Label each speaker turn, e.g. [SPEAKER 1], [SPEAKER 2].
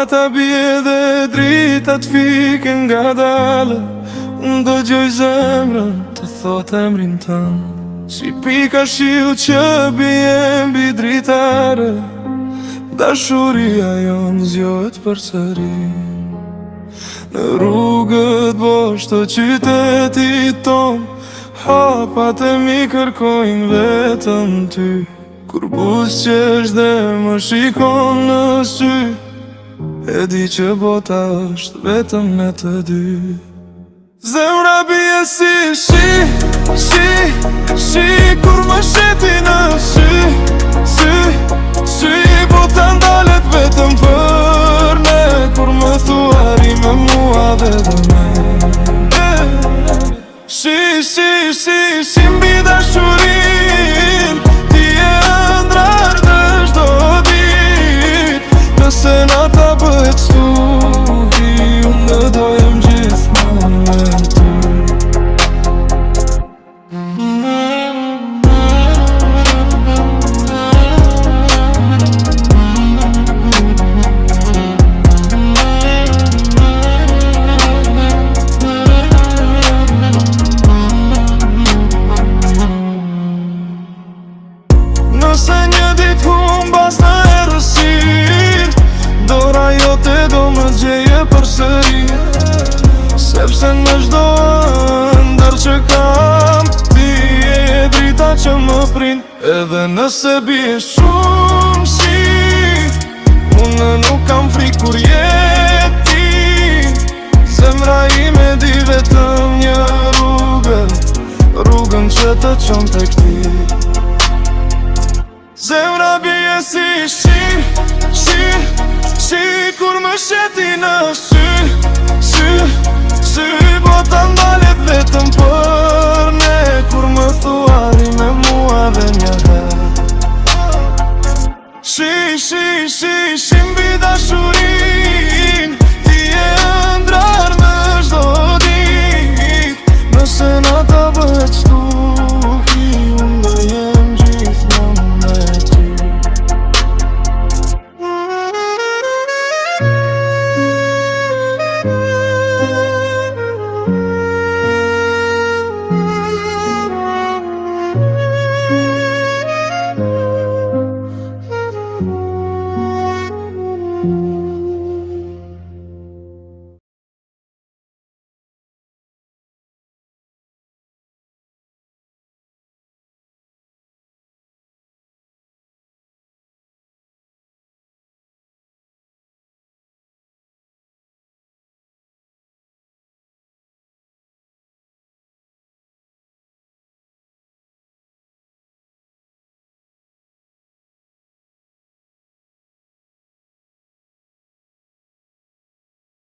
[SPEAKER 1] Nata bie dhe drita t'fike nga dale. Unë do gjoj zemrën të thot emrin tënë, si pika shiu që bie mbi dritare. Dashuria jonë zjohet përsëri në rrugët bosh të qytetit ton. Hapat e mi kërkojnë vetëm ty, kur buzëqesh dhe më shikon në sy. E di që bota është vetëm me të dy. Zemra bie si shi, kur më sheti në sy, bota ndalet vetëm për ne, kur më thua ri me mua vetëm me. Shi, mbi dashurin, ti e ëndrar në çdo dit. Nëse nata bëhet studi, unë do jem gjithmonë me ty. Nëse një dit humbas në errësir, dora jote do më gjeje përsëri. Sepse në çdo ëndër që kam, ti e drita që më prind. Edhe nëse bie shumë shi, unë nuk kam frikë kur je ti. Zemra ime di vetëm një rrugën që të çon tek ti. Zemra bie si shi, kur më sheti në sy, bota ndalet vetëm për ne, kur më thua ri me mua dhe një herë. Shi, mbi dashur